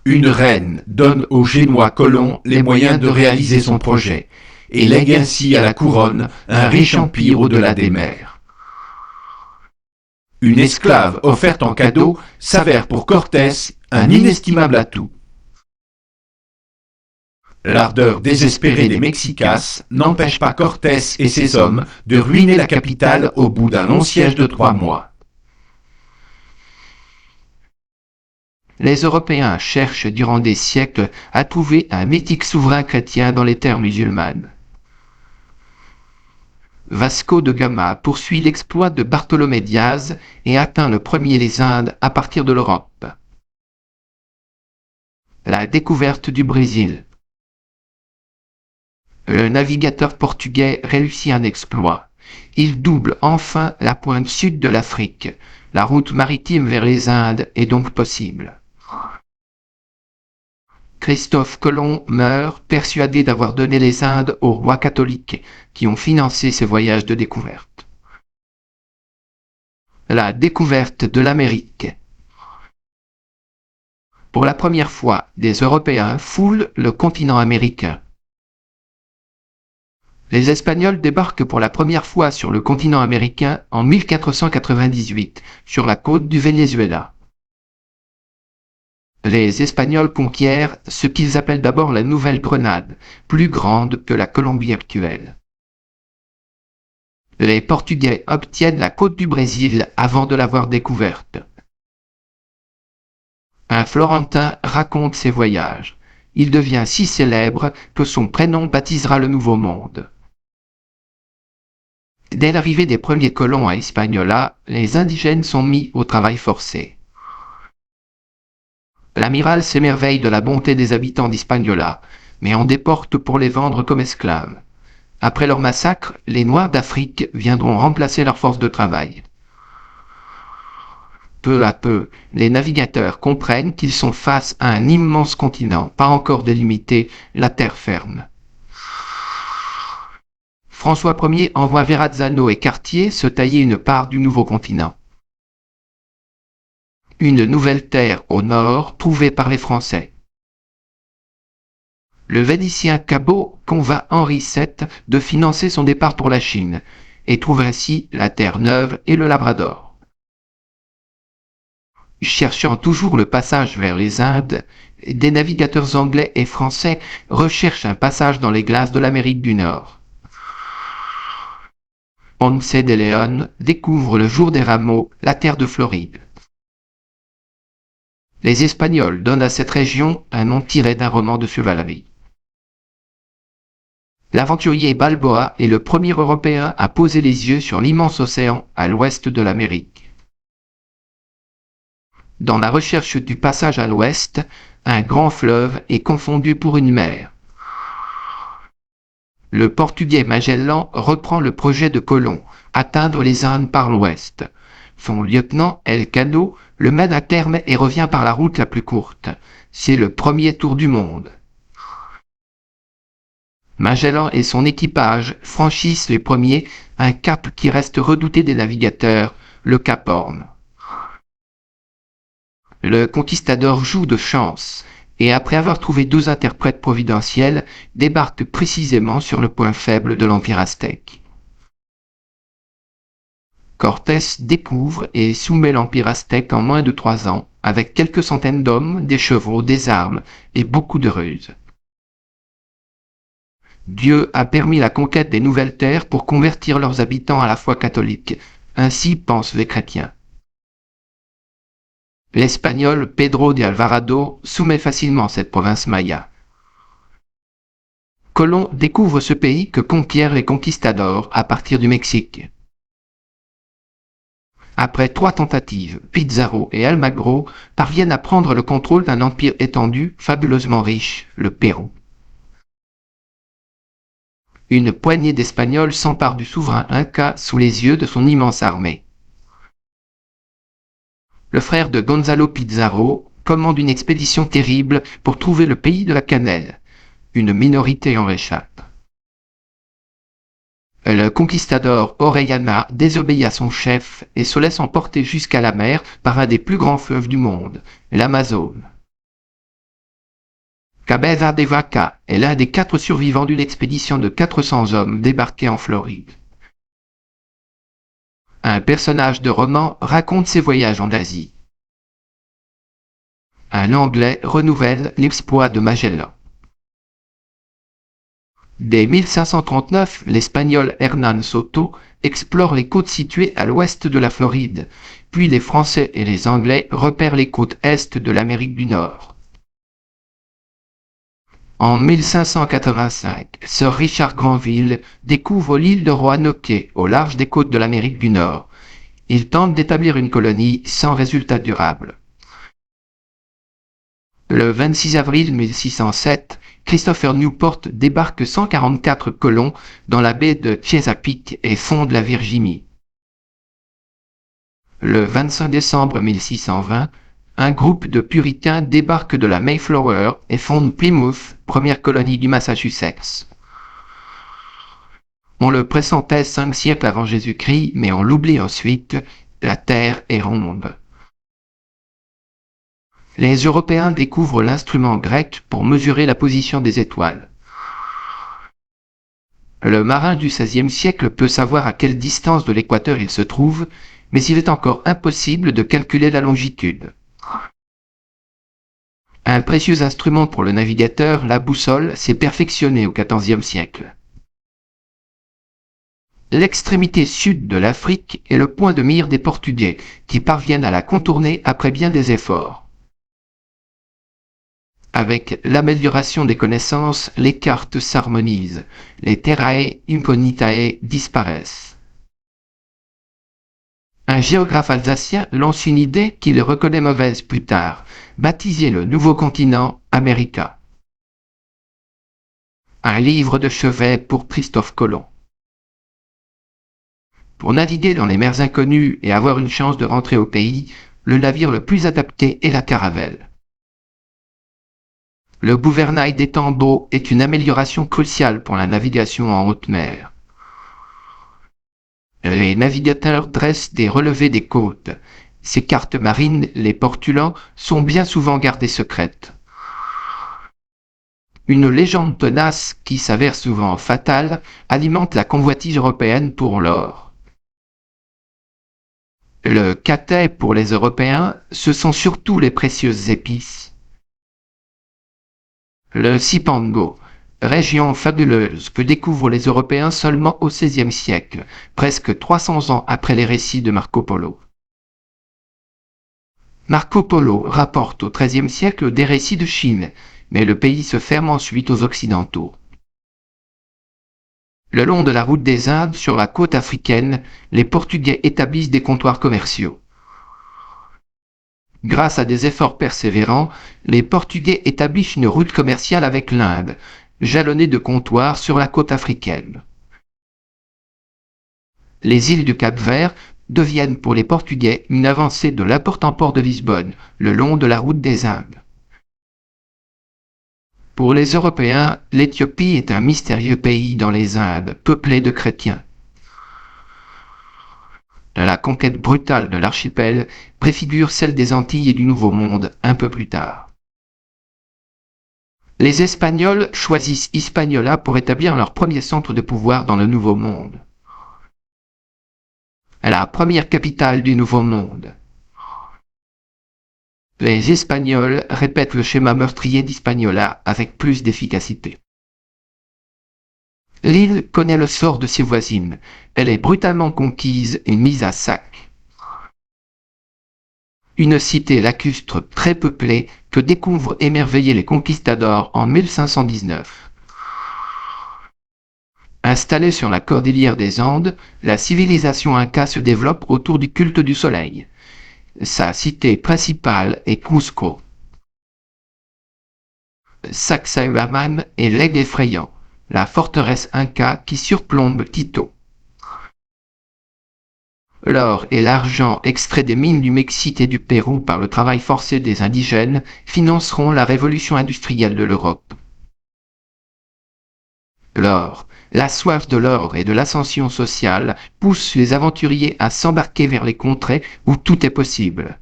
Une reine donne au Génois Colomb les moyens de réaliser son projet, et lègue ainsi à la couronne un riche empire au-delà des mers. Une esclave offerte en cadeau s'avère pour Cortés un inestimable atout. L'ardeur désespérée des Mexicas n'empêche pas Cortés et ses hommes de ruiner la capitale au bout d'un long siège de 3 mois. Les Européens cherchent durant des siècles à trouver un mythique souverain chrétien dans les terres musulmanes. Vasco de Gama poursuit l'exploit de Bartolomé Diaz et atteint le premier les Indes à partir de l'Europe. La découverte du Brésil. Le navigateur portugais réussit un exploit. Il double enfin la pointe sud de l'Afrique. La route maritime vers les Indes est donc possible. Christophe Colomb meurt persuadé d'avoir donné les Indes aux rois catholiques qui ont financé ses voyages de découverte. La découverte de l'Amérique. Pour la première fois, des Européens foulent le continent américain. Les Espagnols débarquent pour la première fois sur le continent américain en 1498, sur la côte du Venezuela. Les Espagnols conquièrent ce qu'ils appellent d'abord la Nouvelle-Grenade, plus grande que la Colombie actuelle. Les Portugais obtiennent la côte du Brésil avant de l'avoir découverte. Un Florentin raconte ses voyages. Il devient si célèbre que son prénom baptisera le Nouveau Monde. Dès l'arrivée des premiers colons à Hispaniola, les indigènes sont mis au travail forcé. L'amiral s'émerveille de la bonté des habitants d'Hispaniola, mais en déporte pour les vendre comme esclaves. Après leur massacre, les Noirs d'Afrique viendront remplacer leur force de travail. Peu à peu, les navigateurs comprennent qu'ils sont face à un immense continent, pas encore délimité, la terre ferme. François Ier envoie Verrazzano et Cartier se tailler une part du nouveau continent. Une nouvelle terre au nord trouvée par les Français. Le Vénitien Cabot convainc Henri VII de financer son départ pour la Chine et trouve ainsi la Terre Neuve et le Labrador. Cherchant toujours le passage vers les Indes, des navigateurs anglais et français recherchent un passage dans les glaces de l'Amérique du Nord. Ponce de León découvre le jour des rameaux la terre de Floride. Les Espagnols donnent à cette région un nom tiré d'un roman de chevalerie. L'aventurier Balboa est le premier Européen à poser les yeux sur l'immense océan à l'ouest de l'Amérique. Dans la recherche du passage à l'ouest, un grand fleuve est confondu pour une mer. Le Portugais Magellan reprend le projet de Colomb, atteindre les Indes par l'ouest. Son lieutenant Elcano le mène à terme et revient par la route la plus courte. C'est le premier tour du monde. Magellan et son équipage franchissent les premiers un cap qui reste redouté des navigateurs, le cap Horn. Le conquistador joue de chance et après avoir trouvé 2 interprètes providentiels, débarque précisément sur le point faible de l'Empire aztèque. Cortés découvre et soumet l'Empire aztèque en moins de 3 ans, avec quelques centaines d'hommes, des chevaux, des armes et beaucoup de ruses. Dieu a permis la conquête des nouvelles terres pour convertir leurs habitants à la foi catholique, ainsi pensent les chrétiens. L'Espagnol Pedro de Alvarado soumet facilement cette province maya. Colomb découvre ce pays que conquièrent les conquistadors à partir du Mexique. Après 3 tentatives, Pizarro et Almagro parviennent à prendre le contrôle d'un empire étendu, fabuleusement riche, le Pérou. Une poignée d'Espagnols s'empare du souverain Inca sous les yeux de son immense armée. Le frère de Gonzalo Pizarro commande une expédition terrible pour trouver le pays de la cannelle. Une minorité en réchappe. Le conquistador Orellana désobéit à son chef et se laisse emporter jusqu'à la mer par un des plus grands fleuves du monde, l'Amazone. Cabeza de Vaca est l'un des 4 survivants d'une expédition de 400 hommes débarqués en Floride. Un personnage de roman raconte ses voyages en Asie. Un Anglais renouvelle l'exploit de Magellan. Dès 1539, l'Espagnol Hernán Soto explore les côtes situées à l'ouest de la Floride, puis les Français et les Anglais repèrent les côtes est de l'Amérique du Nord. En 1585, Sir Richard Grenville découvre l'île de Roanoke au large des côtes de l'Amérique du Nord. Il tente d'établir une colonie sans résultat durable. Le 26 avril 1607, Christopher Newport débarque 144 colons dans la baie de Chesapeake et fonde la Virginie. Le 25 décembre 1620, un groupe de puritains débarque de la Mayflower et fonde Plymouth, première colonie du Massachusetts. On le pressentait 5 siècles avant Jésus-Christ, mais on l'oublie ensuite, la Terre est ronde. Les Européens découvrent l'instrument grec pour mesurer la position des étoiles. Le marin du XVIe siècle peut savoir à quelle distance de l'équateur il se trouve, mais il est encore impossible de calculer la longitude. Un précieux instrument pour le navigateur, la boussole, s'est perfectionné au XIVe siècle. L'extrémité sud de l'Afrique est le point de mire des Portugais, qui parviennent à la contourner après bien des efforts. Avec l'amélioration des connaissances, les cartes s'harmonisent, les terrae incognitae disparaissent. Un géographe alsacien lance une idée qu'il reconnaît mauvaise plus tard, baptiser le nouveau continent America. Un livre de chevet pour Christophe Colomb. Pour naviguer dans les mers inconnues et avoir une chance de rentrer au pays, le navire le plus adapté est la caravelle. Le gouvernail des temps d'eau est une amélioration cruciale pour la navigation en haute mer. Les navigateurs dressent des relevés des côtes. Ces cartes marines, les portulans, sont bien souvent gardées secrètes. Une légende tenace, qui s'avère souvent fatale, alimente la convoitise européenne pour l'or. Le cathay pour les Européens, ce sont surtout les précieuses épices. Le Cipango, région fabuleuse que découvrent les Européens seulement au XVIe siècle, presque 300 ans après les récits de Marco Polo. Marco Polo rapporte au XIIIe siècle des récits de Chine, mais le pays se ferme ensuite aux Occidentaux. Le long de la route des Indes, sur la côte africaine, les Portugais établissent des comptoirs commerciaux. Grâce à des efforts persévérants, les Portugais établissent une route commerciale avec l'Inde, jalonnée de comptoirs sur la côte africaine. Les îles du Cap-Vert deviennent pour les Portugais une avancée de l'important port de Lisbonne, le long de la route des Indes. Pour les Européens, l'Éthiopie est un mystérieux pays dans les Indes, peuplé de chrétiens. La conquête brutale de l'archipel préfigure celle des Antilles et du Nouveau Monde un peu plus tard. Les Espagnols choisissent Hispaniola pour établir leur premier centre de pouvoir dans le Nouveau Monde. La première capitale du Nouveau Monde. Les Espagnols répètent le schéma meurtrier d'Hispaniola avec plus d'efficacité. L'île connaît le sort de ses voisines. Elle est brutalement conquise et mise à sac. Une cité lacustre très peuplée que découvrent émerveillés les conquistadors en 1519. Installée sur la cordillère des Andes, la civilisation inca se développe autour du culte du soleil. Sa cité principale est Cusco. Sacsayhuaman est l'aigle effrayant, la forteresse inca qui surplombe Quito. L'or et l'argent extraits des mines du Mexique et du Pérou par le travail forcé des indigènes financeront la révolution industrielle de l'Europe. L'or, la soif de l'or et de l'ascension sociale pousse les aventuriers à s'embarquer vers les contrées où tout est possible.